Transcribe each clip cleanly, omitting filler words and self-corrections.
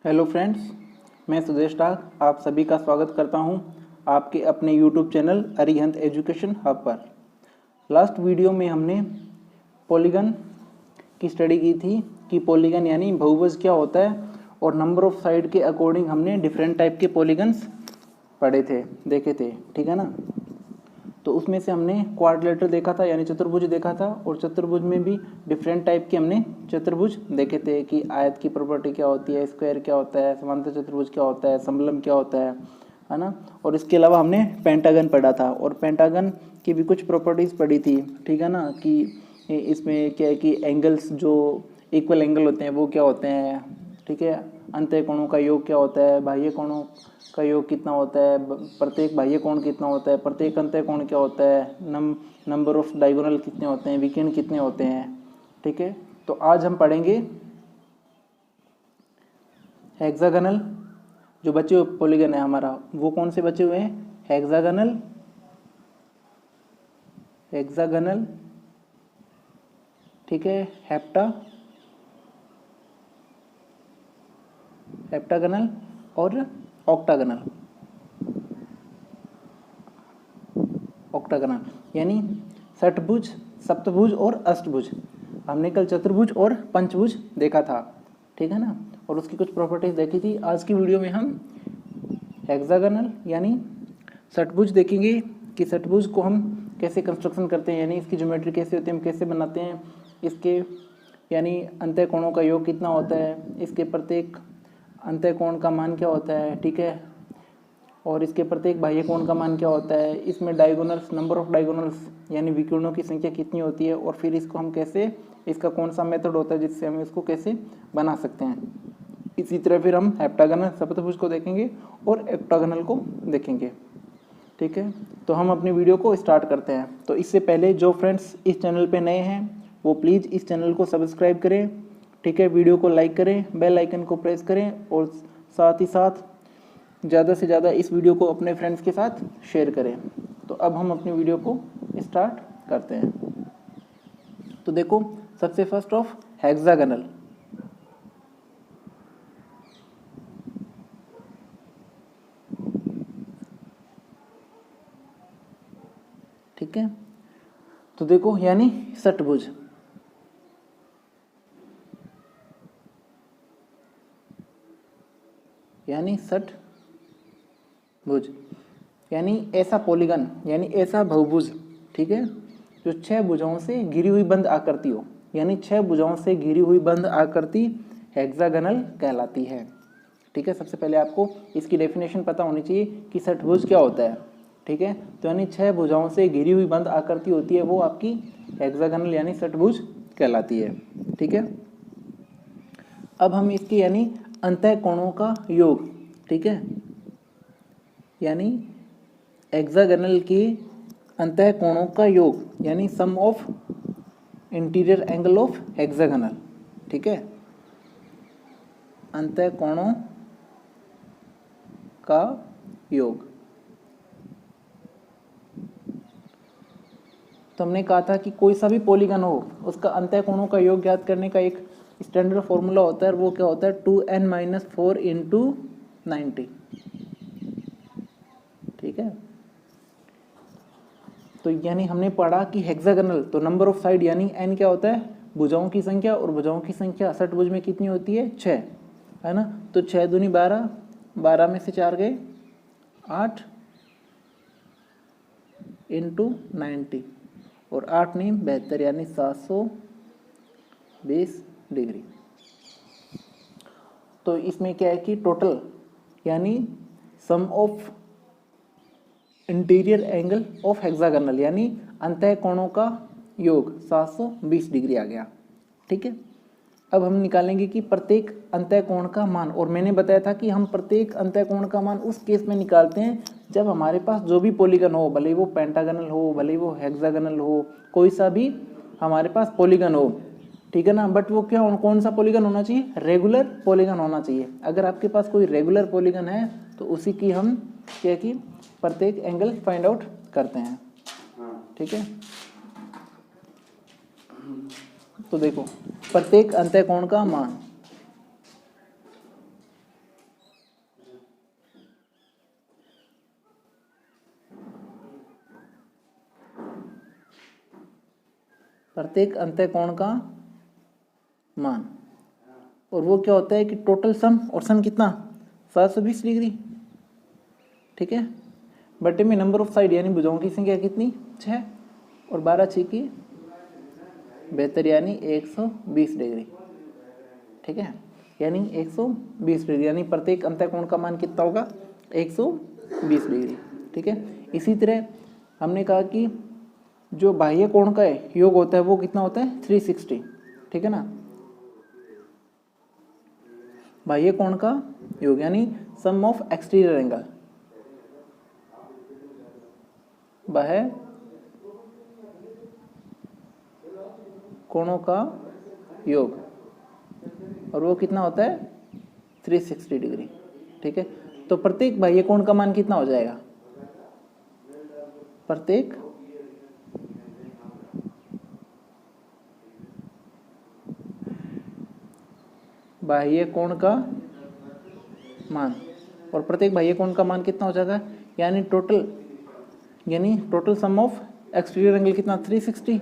Hello friends, मैं सुदेश डाक आप सभी का स्वागत करता हूं आपके अपने YouTube channel Arihant education hub पर। लास्ट वीडियो में हमने पॉलीगन की स्टडी की थी कि पॉलीगन यानी बहुभुज क्या होता है, और नंबर ऑफ साइड के अकॉर्डिंग हमने डिफरेंट टाइप के पॉलीगन्स पढ़े थे, देखे थे, ठीक है ना। तो उसमें से हमने क्वाड्रिलेटरल देखा था यानी चतुर्भुज देखा था, और चतुर्भुज में भी डिफरेंट टाइप के हमने चतुर्भुज देखे थे कि आयत की प्रॉपर्टी क्या होती है, स्क्वायर क्या होता है, समांतर चतुर्भुज क्या होता है, समलंब क्या होता है ना। और इसके अलावा हमने पेंटागन पढ़ा था, और पेंटागन की भी कुछ प्रॉपर्टीज़ पढ़ी थी, ठीक है ना, कि इसमें क्या है कि एंगल्स जो इक्वल एंगल होते हैं वो क्या होते हैं, ठीक है। अंतः कोणों का योग क्या होता है, बाह्य कोणों का योग कितना होता है, प्रत्येक बाह्य कोण कितना होता है, प्रत्येक अंतः कोण क्या होता है, नंबर ऑफ डायगोनल कितने होते हैं, विकर्ण कितने होते हैं, ठीक है। तो आज हम पढ़ेंगे हेक्सागोनल जो बचे हुए पॉलीगन है हमारा, वो कौन से बचे हुए हैं, हेक्सागोनल, ठीक है, हेप्टागोनल और ऑक्टागोनल यानी षटभुज, सप्तभुज और अष्टभुज। हमने कल चतुर्भुज और पंचभुज देखा था, ठीक है ना, और उसकी कुछ प्रॉपर्टीज देखी थी। आज की वीडियो में हम हेक्सागोनल यानी षटभुज देखेंगे कि षटभुज को हम कैसे कंस्ट्रक्शन करते हैं, यानी इसकी ज्योमेट्री कैसे होती है, हम कैसे बनाते हैं, इसके यानी अंतः कोणों का योग कितना होता है, इसके प्रत्येक अंतः कोण का मान क्या होता है, ठीक है, और इसके प्रत्येक बाह्य कोण का मान क्या होता है, इसमें डायगोनल्स, नंबर ऑफ डायगोनल्स यानी विकर्णों की संख्या कितनी होती है, और फिर इसको हम कैसे, इसका कौन सा मेथड होता है जिससे हम इसको कैसे बना सकते हैं। इसी तरह फिर हम हेप्टागोनल सप्तभुज को देखेंगे और ऑक्टागोनल को देखेंगे, ठीक है। तो हम अपनी वीडियो को स्टार्ट करते हैं। तो इससे पहले जो फ्रेंड्स इस चैनल पे नए हैं वो प्लीज़ इस चैनल को सब्सक्राइब करें, ठीक है, वीडियो को लाइक करें, बेल आइकन को प्रेस करें, और साथ ही साथ ज़्यादा से ज़्यादा इस वीडियो को अपने फ्रेंड्स के साथ शेयर करें। तो अब हम अपनी वीडियो को स्टार्ट करते हैं। तो देखो, सबसे फर्स्ट ऑफ हेक्सागोनल, ठीक है। तो देखो यानी षटभुज, यानी षटभुज यानी ऐसा पॉलीगन यानी ऐसा बहुभुज, ठीक है, जो 6 भुजाओं से घिरी हुई बंद आकृति हो, यानी 6 भुजाओं से घिरी हुई बंद आकृति हेक्सागोनल कहलाती है, ठीक है। सबसे पहले आपको इसकी डेफिनेशन पता होनी चाहिए कि षटभुज क्या होता है, ठीक है। तो यानी 6 भुजाओं से घिरी हुई बंद आकृति होती है, वो आपकी हेक्सागोनल यानी षटभुज कहलाती है, ठीक है। अब हम इसके यानी अंतः कोणों का योग, ठीक है, यानी हेक्सागोनल के अंतः कोणों का योग यानी sum of interior angle of hexagonal, ठीक है, अंतः कोणों का योग। तो हमने कहा था कि कोई सा भी पॉलीगन हो उसका अंतः कोणों का योग ज्ञात करने का एक स्टैंडर्ड फॉर्मूला होता है, वो क्या होता है, 2n-4 इंटू 90, ठीक है। तो यानी हमने पढ़ा कि हेक्सागोनल तो नंबर ऑफ साइड यानी n क्या होता है, भुजाओं की संख्या, और भुजाओं की संख्या षटभुज में कितनी होती है, 6, है ना। तो 6 दूनी 12, 12 में से 4 गए 8 इंटू 90, और 8 नहीं 72 यानी 720 डिग्री। तो इसमें क्या है कि टोटल यानी sum of interior angle of hexagonal यानी अंतः कोणों का योग 720 डिग्री आ गया, ठीक है। अब हम निकालेंगे कि प्रत्येक अंतः कोण का मान, और मैंने बताया था कि हम प्रत्येक अंतः कोण का मान उस केस में निकालते हैं जब हमारे पास जो भी पॉलीगन हो, भले वो पेंटागोनल हो, भले वो हेक्सागोनल हो, कोई सा भी हमारे पास पॉलीगन हो, ठीक है ना, बट वो क्या, कौन सा पॉलीगन होना चाहिए, रेगुलर पॉलीगन होना चाहिए। अगर आपके पास कोई रेगुलर पॉलीगन है तो उसी की हम क्या कि प्रत्येक एंगल फाइंड आउट करते हैं, ठीक है। तो देखो प्रत्येक अंतः कोण का मान, प्रत्येक अंतःकोण का मान, और वो क्या होता है कि टोटल सम, और सम कितना 720 डिग्री, ठीक है। बटे में नंबर ऑफ साइड यानी भुजाओं की संख्या कितनी 6, और 12 6 की 72 यानी 120 डिग्री, ठीक है। यानी 120 डिग्री यानी प्रत्येक अंतःकोण का मान कितना होगा 120 डिग्री, ठीक है। इसी तरह हमने कहा कि जो बाह्य कोण का योग होता है वो कितना होता है 360, ठीक है ना। बाह्य कोण का योग यानी सम ऑफ एक्सटीरियर एंगल, बाह्य कोणों का योग, और वो कितना होता है 360 डिग्री, ठीक है। तो प्रत्येक बाह्य कोण का मान कितना हो जाएगा, प्रत्येक बाह्य कोण का मान, और प्रत्येक बाह्य कोण का मान कितना हो जाएगा, यानी total sum of exterior angle कितना 360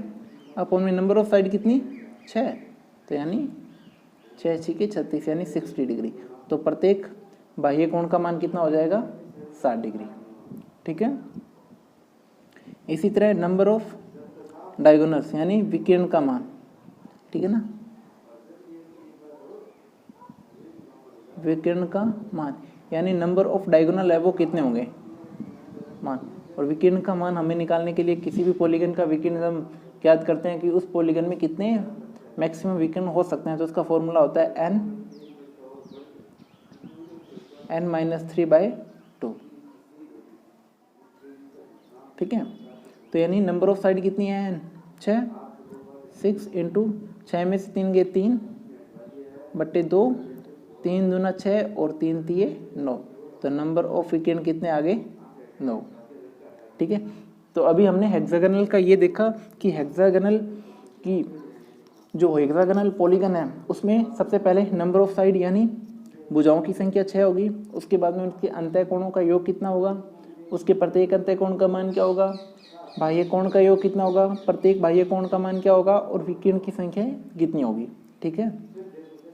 अपॉन में नंबर ऑफ साइड कितनी 6, तो यानी 6 6 के 36 यानी 60 डिग्री। तो प्रत्येक बाह्य कोण का मान कितना हो जाएगा 60 डिग्री, ठीक है। इसी तरह नंबर ऑफ डायगोनल्स यानी विकर्ण का मान, ठीक है ना, विकर्ण का मान यानी नंबर ऑफ डायगोनल है वो कितने होंगे मान, और विकर्ण का मान हमें निकालने के लिए किसी भी पॉलीगन का विकर्ण हम याद करते हैं कि उस पॉलीगन में कितने मैक्सिमम विकर्ण हो सकते हैं, तो उसका फॉर्मूला होता है n-3/2, ठीक है। तो यानी नंबर ऑफ साइड कितनी है 6, 6 इंटू 6 में से 3 गए 3 बट्टे 2, 3 दूना 6 और 3 तिये 9, तो नंबर ऑफ विकर्ण कितने आ गए 9, ठीक है। तो अभी हमने हेक्सागोनल का ये देखा कि हेक्सागोनल की जो हेक्सागोनल पॉलीगन है उसमें सबसे पहले नंबर ऑफ साइड यानी भुजाओं की संख्या 6 होगी, उसके बाद में उसके अंतःकोणों का योग कितना होगा, उसके प्रत्येक अंतःकोण का मान क्या होगा, बाह्य कोण का योग कितना होगा, प्रत्येक बाह्य कोण का मान क्या होगा, और विकर्ण की संख्या कितनी होगी, ठीक है।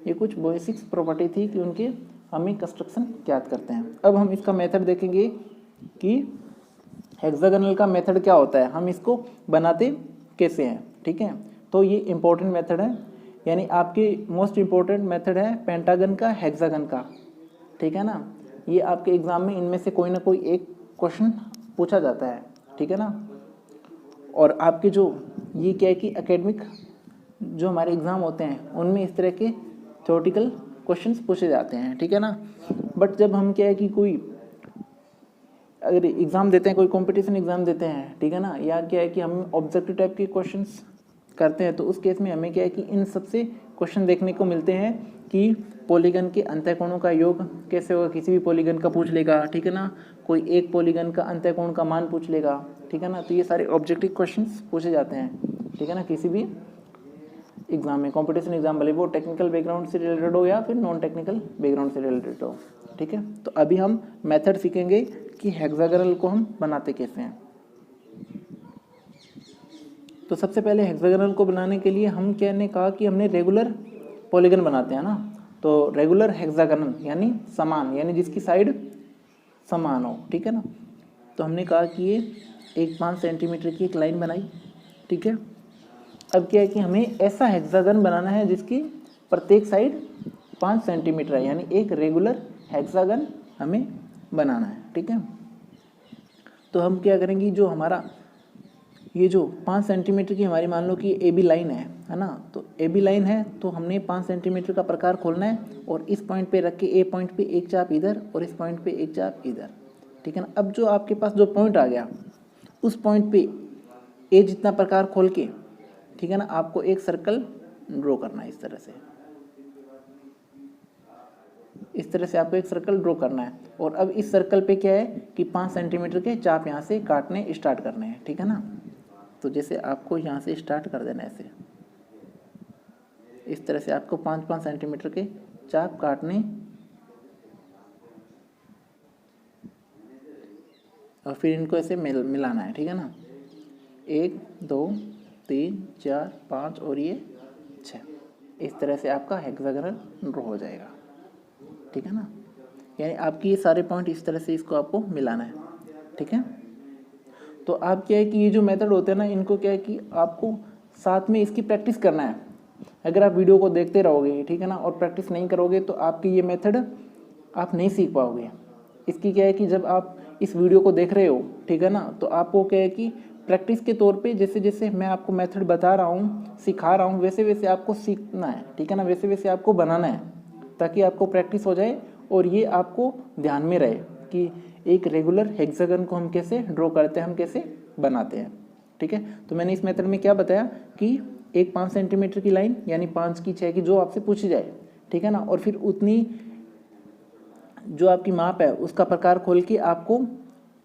ये कुछ बेसिक्स प्रॉपर्टी थी कि उनके हमें कंस्ट्रक्शन याद करते हैं। अब हम इसका मेथड देखेंगे कि हेक्सागोनल का मेथड क्या होता है, हम इसको बनाते कैसे हैं, ठीक है। तो ये इंपॉर्टेंट मेथड है, यानी आपके मोस्ट इंपॉर्टेंट मेथड है पेंटागन का हेक्सागन का, ठीक है ना। ये आपके एग्जाम में इनमें से कोई ना कोई एक क्वेश्चन पूछा जाता है, ठीक है ना। और आपके जो ये क्या है कि एकेडमिक जो हमारे एग्ज़ाम होते हैं उनमें इस तरह के थ्योरेटिकल क्वेश्चंस पूछे जाते हैं, ठीक है ना। बट जब हम क्या है कि कोई अगर एग्ज़ाम देते हैं, कोई कंपटीशन एग्ज़ाम देते हैं, ठीक है ना, या क्या है कि हम ऑब्जेक्टिव टाइप के क्वेश्चंस करते हैं, तो उस केस में हमें क्या है कि इन सबसे क्वेश्चन देखने को मिलते हैं कि पॉलीगन के अंतःकोणों का योग कैसे होगा, किसी भी पॉलीगन का पूछ लेगा, ठीक है ना, कोई एक पॉलीगन का अंतःकोण का मान पूछ लेगा, ठीक है ना। तो ये सारे ऑब्जेक्टिव क्वेश्चंस पूछे जाते हैं, ठीक है ना, किसी भी एग्जाम में, कंपटीशन एग्जाम भले वो टेक्निकल बैकग्राउंड से रिलेटेड हो या फिर नॉन टेक्निकल बैकग्राउंड से रिलेटेड हो, ठीक है। तो अभी हम मेथड सीखेंगे कि हेक्सागोनल को हम बनाते कैसे हैं। तो सबसे पहले हेक्सागोनल को बनाने के लिए हम क्या ने कहा कि हमने रेगुलर पॉलीगन बनाते हैं ना, तो रेगुलर हेक्सागोनल यानी समान, यानी जिसकी साइड समान हो, ठीक है ना। तो हमने कहा कि ये एक 5 सेंटीमीटर की एक लाइन बनाई, ठीक है। अब क्या है कि हमें ऐसा हेक्सागन बनाना है जिसकी प्रत्येक साइड 5 सेंटीमीटर है, यानी एक रेगुलर हेक्सागन हमें बनाना है, ठीक है। तो हम क्या करेंगे, जो हमारा ये जो 5 सेंटीमीटर की हमारी मान लो कि ए बी लाइन है ना, तो ए बी लाइन है तो हमने 5 सेंटीमीटर का प्रकार खोलना है और इस पॉइंट पे रख के ए पॉइंट पे एक चाप इधर और इस पॉइंट पे एक चाप इधर, ठीक है ना। अब जो आपके पास जो पॉइंट आ गया उस पॉइंट पे ए जितना प्रकार खोल के, ठीक है ना, आपको एक सर्कल ड्रॉ करना है इस तरह से आपको एक सर्कल ड्रॉ करना है। और अब इस सर्कल पे क्या है कि 5 सेंटीमीटर के चाप यहाँ से काटने स्टार्ट करने हैं, ठीक है ना। तो जैसे आपको यहाँ से स्टार्ट कर देना है ऐसे, इस तरह से आपको 5-5 सेंटीमीटर के चाप काटने और फिर इनको ऐसे मिलाना है, ठीक है ना। 1 2 3 4 5 और ये 6। इस तरह से आपका हेक्सागोनल ड्रॉ हो जाएगा, ठीक है ना। यानी आपकी ये सारे पॉइंट इस तरह से इसको आपको मिलाना है, ठीक है। तो आप क्या है कि ये जो मेथड होते हैं ना, इनको क्या है कि आपको साथ में इसकी प्रैक्टिस करना है। अगर आप वीडियो को देखते रहोगे, ठीक है ना, और प्रैक्टिस नहीं करोगे तो आपकी ये मेथड आप नहीं सीख पाओगे। इसकी क्या है कि जब आप इस वीडियो को देख रहे हो, ठीक है ना, तो आपको क्या है कि प्रैक्टिस के तौर पे जैसे जैसे मैं आपको मेथड बता रहा हूँ, सिखा रहा हूँ, वैसे वैसे आपको सीखना है, ठीक है ना, वैसे वैसे आपको बनाना है, ताकि आपको प्रैक्टिस हो जाए और ये आपको ध्यान में रहे कि एक रेगुलर हेक्सागन को हम कैसे ड्रॉ करते हैं, हम कैसे बनाते हैं, ठीक है। तो मैंने इस मेथड में क्या बताया कि एक 5 सेंटीमीटर की लाइन, यानी 5 की 6 की जो आपसे पूछी जाए, ठीक है ना, और फिर उतनी जो आपकी माप है उसका प्रकार खोल के आपको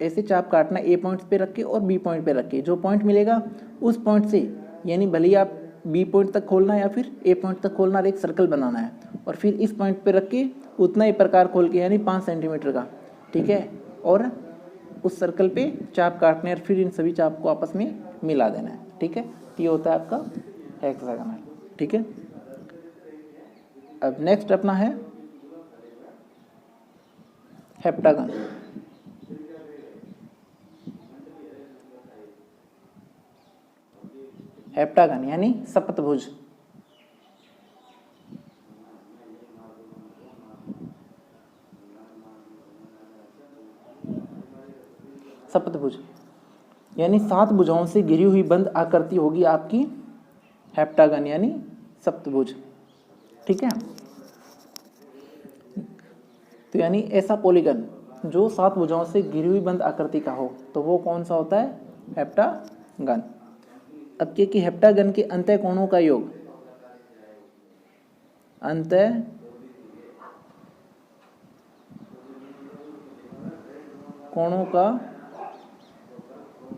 ऐसे चाप काटना, ए पॉइंट पे रख के और बी पॉइंट पे रख के। जो पॉइंट मिलेगा उस पॉइंट से, यानी भले ही आप बी पॉइंट तक खोलना है या फिर ए पॉइंट तक खोलना और एक सर्कल बनाना है, और फिर इस पॉइंट पे रख के उतना ही प्रकार खोल के, यानी 5 सेंटीमीटर का, ठीक है, और उस सर्कल पे चाप काटने और फिर इन सभी चाप को आपस में मिला देना है, ठीक है। ये होता है आपका हेक्सागोनल, ठीक है। अब नेक्स्ट अपना है हेप्टागन। हेप्टागन यानी सप्तभुज। सप्तभुज यानी 7 भुजाओं से घिरी हुई बंद आकृति होगी आपकी हेप्टागन यानी सप्तभुज, ठीक है। तो यानी ऐसा पॉलीगन जो 7 भुजाओं से घिरी हुई बंद आकृति का हो, तो वो कौन सा होता है? हेप्टागन। अब क्या कि हेप्टागन के अंतः कोणों का योग, अंतः कोणों का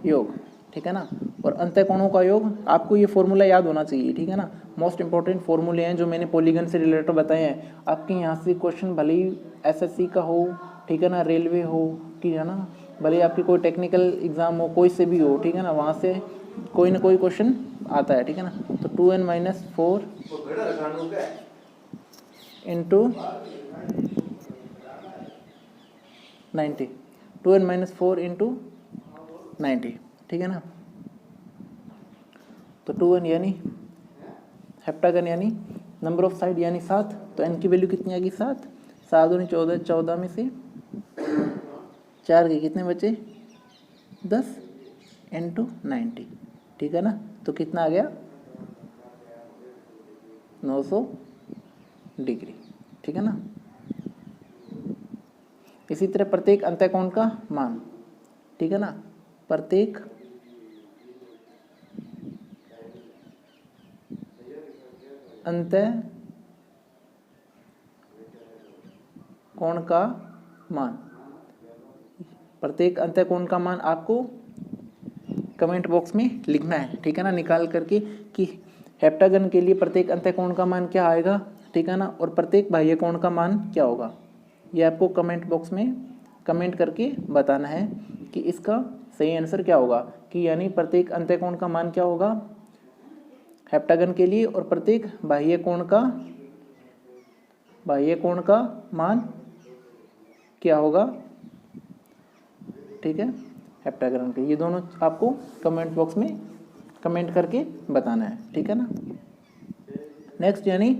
योग, ठीक है ना। और अंतः कोणों का योग, आपको ये फॉर्मूला याद होना चाहिए, ठीक है ना। मोस्ट इंपॉर्टेंट फॉर्मूले हैं जो मैंने पॉलीगन से रिलेटेड बताए हैं। आपके यहाँ से क्वेश्चन भले ही एसएससी का हो, ठीक है ना, रेलवे हो, ठीक है ना, भले ही आपकी कोई टेक्निकल एग्जाम हो, कोई से भी हो, ठीक है ना, वहाँ से कोई ना कोई क्वेश्चन आता है, ठीक है ना। तो 2n-4 इंटू 90, 2n-4 इंटू 90, ठीक है ना। तो 2n यानी हेप्टागन यानी नंबर ऑफ साइड यानी 7, तो n की वैल्यू कितनी आएगी? 7, 7 दूनी 14, 14 में से 4 के कितने बचे? 10 इंटू 90, ठीक है ना। तो कितना आ गया? 900 डिग्री, ठीक है ना। इसी तरह प्रत्येक अंतःकोण का मान, ठीक है ना, प्रत्येक अंतःकोण का मान, प्रत्येक अंतःकोण का मान आपको कमेंट बॉक्स में लिखना है, ठीक है ना, निकाल करके कि हेप्टागन के लिए प्रत्येक अंतःकोण का मान क्या आएगा, ठीक है ना, और प्रत्येक बाह्य कोण का मान क्या होगा। ये आपको कमेंट बॉक्स में कमेंट करके बताना है कि इसका सही आंसर क्या होगा, कि यानी प्रत्येक अंतःकोण का मान क्या होगा हेप्टागन के लिए, और प्रत्येक बाह्य कोण का मान क्या होगा, ठीक है, हेप्टागन के। ये दोनों आपको कमेंट बॉक्स में कमेंट करके बताना है, ठीक है ना। नेक्स्ट यानी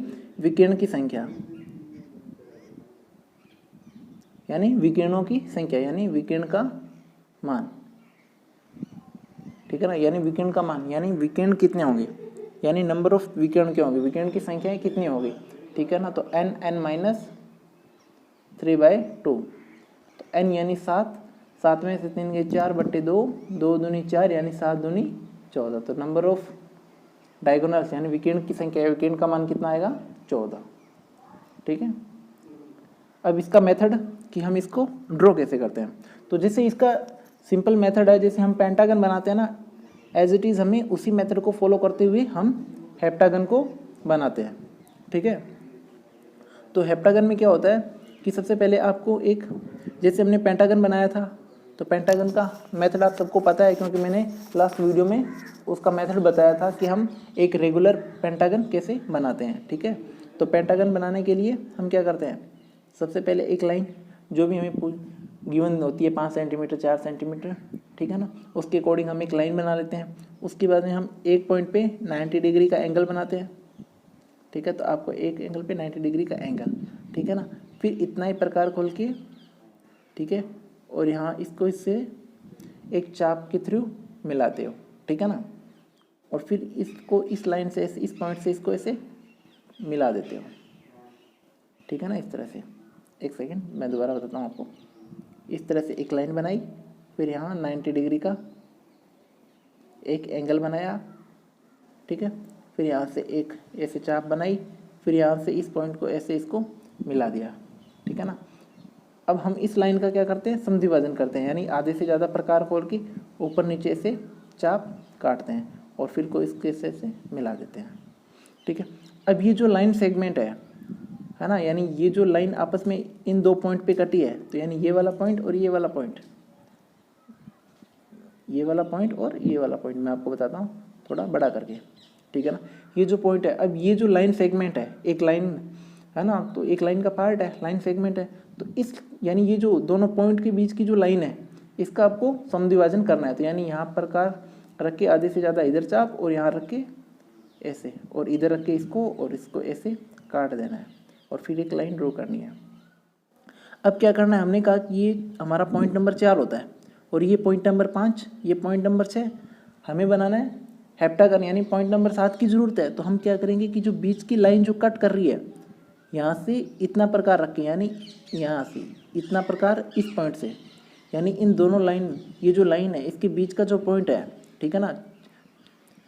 विकिरण की संख्या, यानी विकिरणों की संख्या, यानी विकिरण का मान, ठीक है ना। यानी विकिरण का मान यानी विकिरण कितने होंगे, यानी नंबर ऑफ विकिरण क्या होंगे, विकिरण की संख्याएं कितनी होगी, ठीक है ना। तो n(n-3/2), तो n यानी 7, 7 में से 3 गए 4/2, 2 दूनी 4 यानी 7 दूनी 14। तो नंबर ऑफ डायगोनल्स यानी विकिरण की संख्या, विकिरण का मान कितना आएगा? 14, ठीक है। अब इसका मेथड कि हम इसको ड्रॉ कैसे करते हैं, तो जैसे इसका सिंपल मेथड है, जैसे हम पेंटागन बनाते हैं ना, एज इट इज़ हमें उसी मेथड को फॉलो करते हुए हम हेप्टागन को बनाते हैं, ठीक है। तो हेप्टागन में क्या होता है कि सबसे पहले आपको एक, जैसे हमने पेंटागन बनाया था, तो पेंटागन का मेथड आप सबको पता है, क्योंकि मैंने लास्ट वीडियो में उसका मेथड बताया था कि हम एक रेगुलर पेंटागन कैसे बनाते हैं। ठीक है, तो पेंटागन बनाने के लिए हम क्या करते हैं, सबसे पहले एक लाइन जो भी हमें गिवन होती है 5 सेंटीमीटर 4 सेंटीमीटर, ठीक है ना, उसके अकॉर्डिंग हम एक लाइन बना लेते हैं। उसके बाद में हम एक पॉइंट पे 90 डिग्री का एंगल बनाते हैं। ठीक है, तो आपको एक एंगल पे 90 डिग्री का एंगल, ठीक है ना, फिर इतना ही प्रकार खोल के, ठीक है, और यहाँ इसको इससे एक चाप के थ्रू मिलाते हो। ठीक है ना, और फिर इसको इस लाइन से ऐसे, इस पॉइंट से इसको ऐसे मिला देते हो। ठीक है ना, इस तरह से। एक सेकेंड मैं दोबारा बताता हूँ आपको। इस तरह से एक लाइन बनाई, फिर यहाँ 90 डिग्री का एक एंगल बनाया। ठीक है, फिर यहाँ से एक ऐसे चाप बनाई, फिर यहाँ से इस पॉइंट को ऐसे इसको मिला दिया। ठीक है ना, अब हम इस लाइन का क्या करते हैं, समद्विभाजन करते हैं, यानी आधे से ज़्यादा प्रकार खोल के ऊपर नीचे से चाप काटते हैं और फिर को इसके से मिला देते हैं। ठीक है, अब ये जो लाइन सेगमेंट है ना, यानी ये जो लाइन आपस में इन दो पॉइंट पे कटी है, तो यानी ये वाला पॉइंट और ये वाला पॉइंट, ये वाला पॉइंट और ये वाला पॉइंट, मैं आपको बताता हूँ थोड़ा बड़ा करके। ठीक है ना, ये जो पॉइंट है, अब ये जो लाइन सेगमेंट है, एक लाइन है ना, तो एक लाइन का पार्ट है, लाइन सेगमेंट है, तो इस यानी ये जो दोनों पॉइंट के बीच की जो लाइन है, इसका आपको समद्विभाजन करना है। तो यानी यहाँ प्रकार रख के आधे से ज़्यादा इधर चाप, और यहाँ रख के ऐसे, और इधर रख के इसको और इसको ऐसे काट देना है, और फिर एक लाइन ड्रॉ करनी है। अब क्या करना है, हमने कहा कि ये हमारा पॉइंट नंबर 4 होता है, और ये पॉइंट नंबर 5, ये पॉइंट नंबर 6, हमें बनाना है हेप्टागन, यानी पॉइंट नंबर 7 की ज़रूरत है। तो हम क्या करेंगे कि जो बीच की लाइन जो कट कर रही है, यहाँ से इतना प्रकार रखें, यानी यहाँ से इतना प्रकार इस पॉइंट से, यानी इन दोनों लाइन, ये जो लाइन है इसके बीच का जो पॉइंट है, ठीक है ना,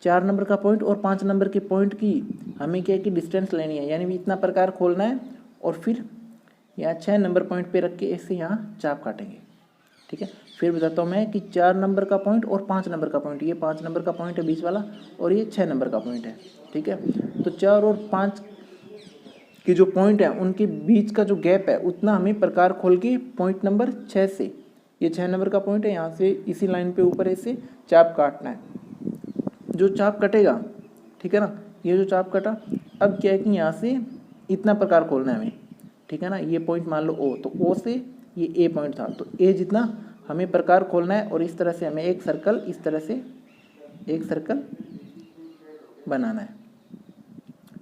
4 नंबर का पॉइंट और 5 नंबर के पॉइंट की हमें क्या है कि डिस्टेंस लेनी है, यानी इतना प्रकार खोलना है, और फिर यहाँ 6 नंबर पॉइंट पे रख के ऐसे यहाँ चाप काटेंगे। ठीक है, फिर बताता हूँ मैं कि 4 नंबर का पॉइंट और 5 नंबर का पॉइंट, ये 5 नंबर का पॉइंट है बीच वाला, और ये 6 नंबर का पॉइंट है। ठीक है, तो 4 और 5 की जो पॉइंट है उनके बीच का जो गैप है, उतना हमें प्रकार खोल के पॉइंट नंबर 6 से, ये 6 नंबर का पॉइंट है, यहाँ से इसी लाइन पे ऊपर ऐसे चाप काटना है। जो चाप कटेगा, ठीक है ना, ये जो चाप कटा, अब क्या है कि यहाँ से इतना प्रकार खोलना है हमें। ठीक है ना, ये पॉइंट मान लो ओ, तो ओ से ये ए पॉइंट था, तो ए जितना हमें प्रकार खोलना है, और इस तरह से हमें एक सर्कल, इस तरह से एक सर्कल बनाना है।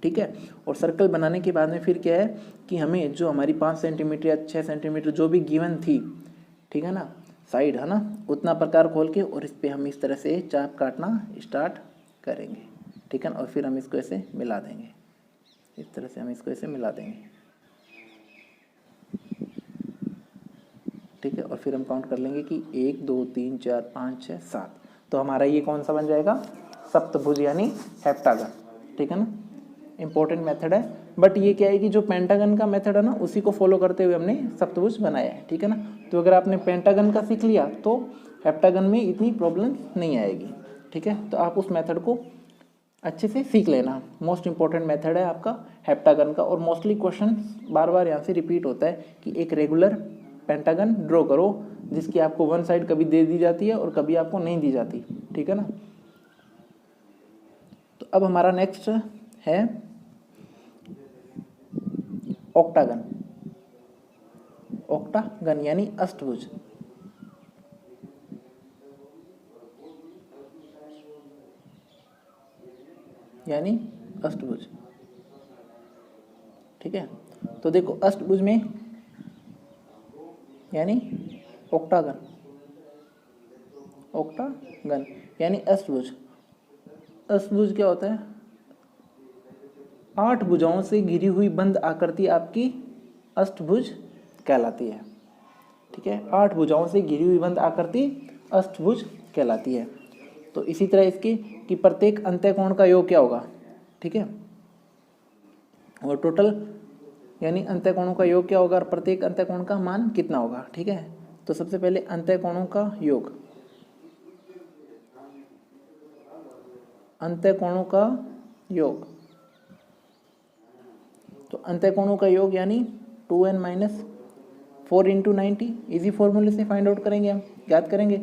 ठीक है, और सर्कल बनाने के बाद में फिर क्या है कि हमें जो हमारी 5 सेंटीमीटर या 6 सेंटीमीटर जो भी गिवन थी, ठीक है ना, साइड है ना, उतना प्रकार खोल के और इस पर हम इस तरह से चाप काटना स्टार्ट करेंगे। ठीक है ना, और फिर हम इसको ऐसे मिला देंगे, इस तरह से हम इसको ऐसे मिला देंगे। ठीक है, और फिर हम काउंट कर लेंगे कि 1 2 3 4 5 6 7, तो हमारा ये कौन सा बन जाएगा, सप्तभुज यानी हेप्टागन। ठीक है ना, इंपॉर्टेंट मेथड है, बट ये क्या है कि जो पेंटागन का मेथड है ना, उसी को फॉलो करते हुए हमने सप्तभुज बनाया है। ठीक है ना, तो अगर आपने पेंटागन का सीख लिया तो हेप्टागन में इतनी प्रॉब्लम नहीं आएगी। ठीक है, तो आप उस मेथड को अच्छे से सीख लेना, मोस्ट इंपॉर्टेंट मेथड है आपका हेप्टागन का, और मोस्टली क्वेश्चन बार बार यहाँ से रिपीट होता है कि एक रेगुलर पेंटागन ड्रॉ करो, जिसकी आपको वन साइड कभी दे दी जाती है और कभी आपको नहीं दी जाती। ठीक है ना, तो अब हमारा नेक्स्ट है ऑक्टागन। ऑक्टागन यानी अष्टभुज। यानी अष्टभुज। ठीक है, तो देखो अष्टभुज में यानी ऑक्टागन, ऑक्टागन यानी अष्टभुज। अष्टभुज क्या होता है, 8 भुजाओं से घिरी हुई बंद आकृति आपकी अष्टभुज कहलाती है। ठीक है, 8 भुजाओं से घिरी हुई बंद आकृति अष्टभुज कहलाती है। तो इसी तरह इसके कि प्रत्येक अंत्यकोण का योग क्या होगा। ठीक है, और टोटल यानी अंत्यकोणों का योग क्या होगा और प्रत्येक अंत्यकोण का मान कितना होगा। ठीक है, तो सबसे पहले अंत्यकोणों का योग, अंत्यकोणों का योग, तो अंत्यकोणों का योग यानी 2n - 4 इंटू 90, इजी फॉर्मूले से फाइंड आउट करेंगे, हम याद करेंगे।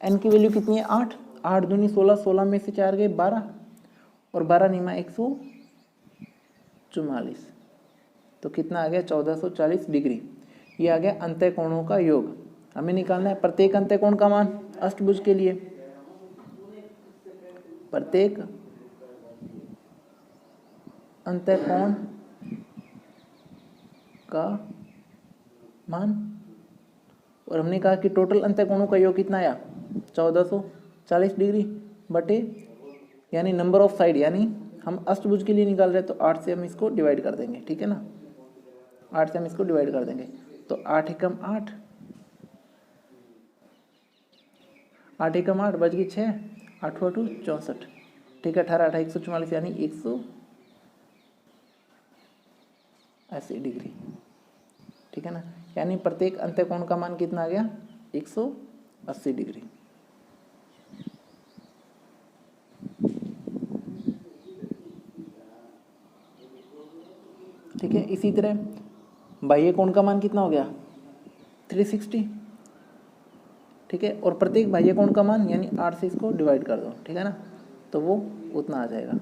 n की वैल्यू कितनी है 8, 8 दूनी 16, 16 में से 4 गए 12 और 12 निमा 144, तो कितना आ गया 1440 डिग्री। ये आ गया अंतः कोणों का योग। हमें निकालना है प्रत्येक अंतः कोण का मान अष्टभुज के लिए। प्रत्येक अंतः कोण का मान, और हमने कहा कि टोटल अंतः कोणों का योग कितना आया 1440 डिग्री बटे यानी नंबर ऑफ साइड, यानी हम अष्टभुज के लिए निकाल रहे हैं तो 8 से हम इसको डिवाइड कर देंगे, ठीक है ना। 8 से हम इसको डिवाइड कर देंगे तो 8 एकम 8, 8 एकम 8 बच गई 6, 8 8 64, ठीक है। 18 8 144 यानी 180 डिग्री, ठीक है ना। यानी प्रत्येक अंतः कोण का मान कितना आ गया 180 डिग्री। ठीक है, इसी तरह बाह्य कोण का मान कितना हो गया 360, ठीक है। और प्रत्येक बाह्य कोण का मान यानी 8 से इसको डिवाइड कर दो, ठीक है ना, तो वो उतना आ जाएगा।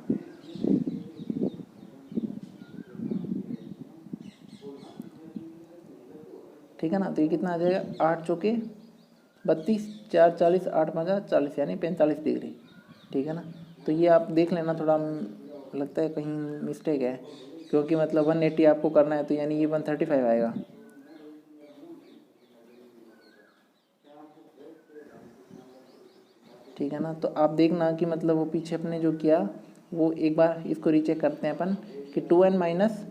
ठीक है ना, तो ये कितना आ जाएगा 8 चौके 32, 4 40, 8 5 40 यानी 45 डिग्री, ठीक है ना। तो ये आप देख लेना, थोड़ा लगता है कहीं मिस्टेक है, क्योंकि मतलब 180 आपको करना है तो यानी ये 135 आएगा। ठीक है ना, तो आप देखना कि मतलब वो पीछे अपने जो किया वो एक बार इसको रीचेक करते हैं अपन कि 2n माइनस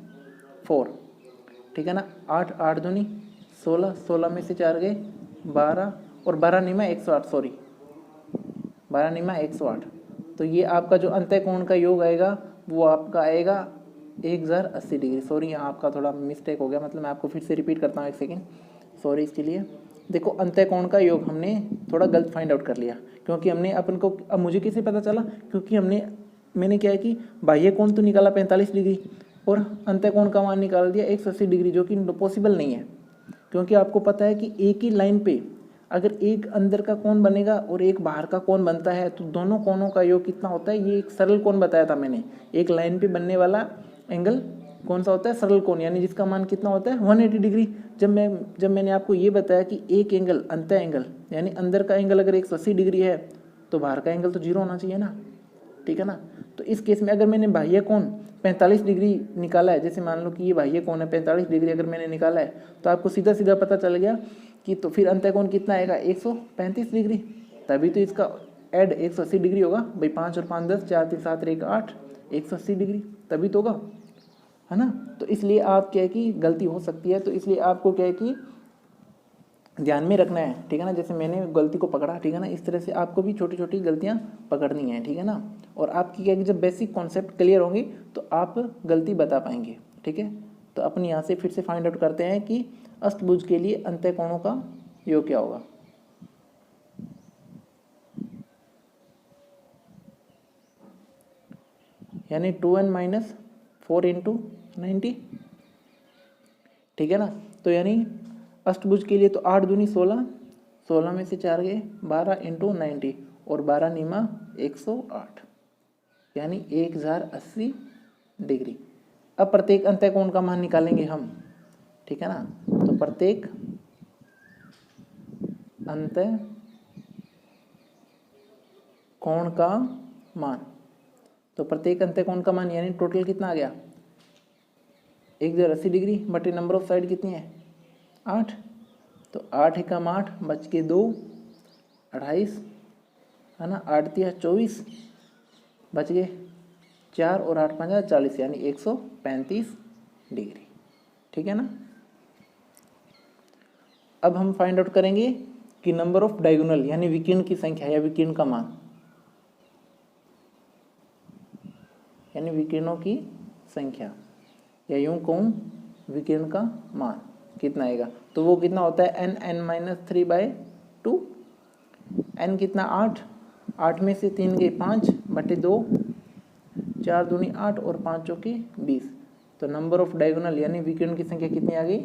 4, ठीक है ना। 8 8 दूनी 16, 16 में से 4 गए 12 और 12 निमा 108, सॉरी 12 निमा 108, तो ये आपका जो अंतः कोण का योग आएगा वो आपका आएगा 1080 डिग्री। सॉरी यहाँ आपका थोड़ा मिस्टेक हो गया, मतलब मैं आपको फिर से रिपीट करता हूँ, एक सेकेंड, सॉरी इसके लिए। देखो अंतः कोण का योग हमने थोड़ा गलत फाइंड आउट कर लिया, क्योंकि हमने अपन को, अब मुझे कैसे पता चला, क्योंकि मैंने क्या है कि बाह्य कोण तो निकाला 45 डिग्री और अंतः कोण का मान निकाल दिया 180 डिग्री, जो कि पॉसिबल नहीं है। क्योंकि आपको पता है कि एक ही लाइन पे अगर एक अंदर का कोण बनेगा और एक बाहर का कोण बनता है तो दोनों कोणों का योग कितना होता है, ये एक सरल कोण बताया था मैंने। एक लाइन पे बनने वाला एंगल कौन सा होता है, सरल कोण, यानी जिसका मान कितना होता है 180 डिग्री। जब मैंने आपको ये बताया कि एक एंगल अंतः एंगल यानी अंदर का एंगल अगर 180 डिग्री है तो बाहर का एंगल तो 0 होना चाहिए ना, ठीक है ना। तो इस केस में अगर मैंने बाह्य कोण 45 डिग्री निकाला है, जैसे मान लो कि ये बाह्य कोण है 45 डिग्री अगर मैंने निकाला है, तो आपको सीधा सीधा पता चल गया कि तो फिर अंतः कोण कितना आएगा 135 डिग्री। तभी तो इसका ऐड 180 डिग्री होगा भाई, 5 और 5 10, 4 3 7 1 8, 180 डिग्री तभी तो होगा, है ना। तो इसलिए आप क्या है कि गलती हो सकती है, तो इसलिए आपको क्या है कि ध्यान में रखना है, ठीक है ना। जैसे मैंने गलती को पकड़ा, ठीक है ना, इस तरह से आपको भी छोटी छोटी गलतियां पकड़नी है, ठीक है ना। और आपकी क्या है कि जब बेसिक कॉन्सेप्ट क्लियर होंगे तो आप गलती बता पाएंगे, ठीक है। तो अपन यहाँ से फिर से फाइंड आउट करते हैं कि अष्टभुज के लिए अंतः कोणों का योग क्या होगा। यानी 2n माइनस 4 इंटू 90, ठीक है ना। तो यानी अष्टभुज के लिए तो 8 दूनी 16, 16 में से 4 गए 12 इंटू 90 और 12 निमा 108 यानी 1080 डिग्री। अब प्रत्येक अंतः कोण का मान निकालेंगे हम, ठीक है ना। तो प्रत्येक अंतः कोण का मान, तो प्रत्येक अंतः कोण का मान यानी टोटल कितना आ गया 1080 डिग्री बटे नंबर ऑफ साइड कितनी है 8, तो 8 एकम 8 बच के 2 28, है ना। 8 3 24 बच गए 4 और 8 5 40 यानी 135 डिग्री, ठीक है ना। अब हम फाइंड आउट करेंगे कि नंबर ऑफ डायगोनल यानी विकिरण की संख्या या विकिरण का मान, यानी विकिरणों की संख्या या यूं कहूं विकिरण का मान कितना आएगा। तो वो कितना होता है n-3/2, n कितना 8, 8 में से 3 गए 5 बटे 2, 4 दूनी 8 और 5 चौके 20, तो नंबर ऑफ डायगोनल यानी विकिरण की संख्या कितनी आ गई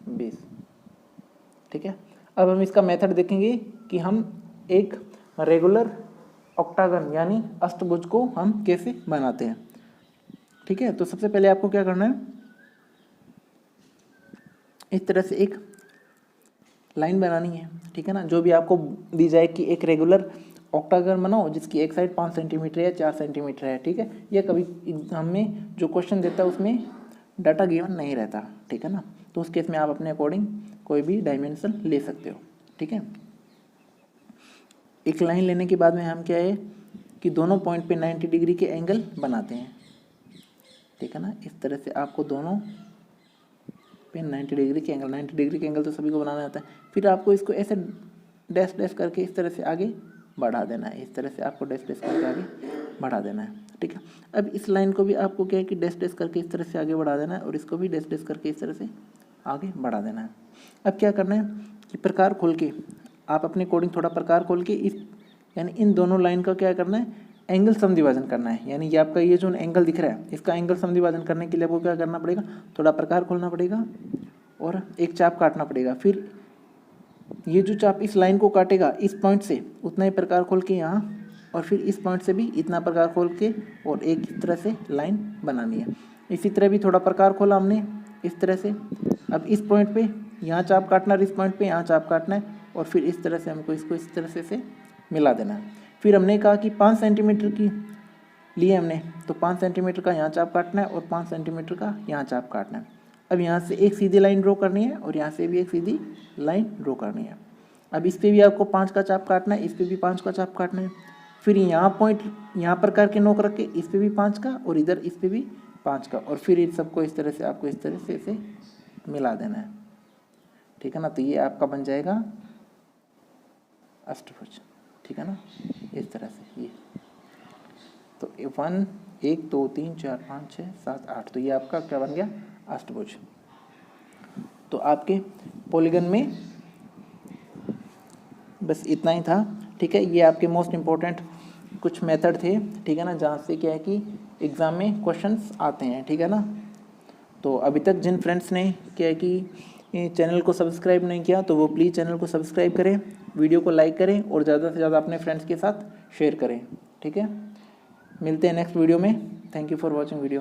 20। ठीक है। अब हम इसका मेथड देखेंगे कि हम एक रेगुलर ऑक्टागन यानी अष्टभुज को हम कैसे बनाते हैं। ठीक है, तो सबसे पहले आपको क्या करना है, इस तरह से एक लाइन बनानी है। ठीक है ना, जो भी आपको दी जाए कि एक रेगुलर ऑक्टागन बनाओ जिसकी एक साइड 5 सेंटीमीटर या 4 सेंटीमीटर है। ठीक है, या कभी एग्जाम में जो क्वेश्चन देता है उसमें डाटा गिवन नहीं रहता। ठीक है ना, तो उस केस में आप अपने अकॉर्डिंग कोई भी डायमेंशन ले सकते हो। ठीक है, एक लाइन लेने के बाद में हम क्या है कि दोनों पॉइंट पे 90 डिग्री के एंगल बनाते हैं। ठीक है ना, इस तरह से आपको दोनों पे 90 डिग्री के एंगल, 90 डिग्री के एंगल तो सभी को बनाना आता है। फिर आपको इसको ऐसे डैश डैश करके इस तरह से आगे बढ़ा देना है। इस तरह से आपको डैश डैश करके आगे बढ़ा देना है। ठीक है, अब इस लाइन को भी आपको क्या है कि डैश डैश करके इस तरह से आगे बढ़ा देना है और इसको भी डैश डैश करके इस तरह से आगे बढ़ा देना है। अब क्या करना है कि प्रकार खोल के आप अपने अकॉर्डिंग थोड़ा प्रकार खोल के इस यानी इन दोनों लाइन का क्या करना है, एंगल समद्विभाजन करना है। यानी ये आपका ये जो एंगल दिख रहा है इसका एंगल समद्विभाजन करने के लिए आपको क्या करना पड़ेगा, थोड़ा प्रकार खोलना पड़ेगा और एक चाप काटना पड़ेगा। फिर ये जो चाप इस लाइन को काटेगा इस पॉइंट से उतना ही प्रकार खोल के यहाँ, और फिर इस पॉइंट से भी इतना प्रकार खोल के और एक इस तरह से लाइन बनानी है। इसी तरह भी थोड़ा प्रकार खोला हमने इस तरह से। अब इस पॉइंट पे यहाँ चाप काटना है, इस पॉइंट पे यहाँ चाप काटना है और फिर इस तरह से हमको इसको इस तरह से मिला देना है। फिर हमने कहा कि 5 सेंटीमीटर की लिए हमने, तो 5 सेंटीमीटर का यहाँ चाप काटना है और 5 सेंटीमीटर का यहाँ चाप काटना है। अब यहाँ से एक सीधी लाइन ड्रॉ करनी है और यहाँ से भी एक सीधी लाइन ड्रॉ करनी है। अब इस पर भी आपको 5 का चाप काटना है, इस पर भी 5 का चाप काटना है। फिर यहाँ पॉइंट यहाँ पर करके नोक रख के इस पर भी 5 का और इधर इस पर भी 5 का, और फिर इन सबको इस तरह से आपको इस तरह से इसे मिला देना है। ठीक है ना, तो ये आपका बन जाएगा अष्टभुज। ठीक है ना, इस तरह से ये तो 1 2 3 4 5 6 7 8, तो ये आपका क्या बन गया, अष्टभुज। तो आपके पॉलीगन में बस इतना ही था। ठीक है, ये आपके मोस्ट इम्पोर्टेंट कुछ मेथड थे। ठीक है ना, जहाँ से क्या है कि एग्ज़ाम में क्वेश्चंस आते हैं। ठीक है ना, तो अभी तक जिन फ्रेंड्स ने क्या है कि चैनल को सब्सक्राइब नहीं किया तो वो प्लीज़ चैनल को सब्सक्राइब करें, वीडियो को लाइक करें और ज़्यादा से ज़्यादा अपने फ्रेंड्स के साथ शेयर करें। ठीक है, मिलते हैं नेक्स्ट वीडियो में। Thank you for watching video.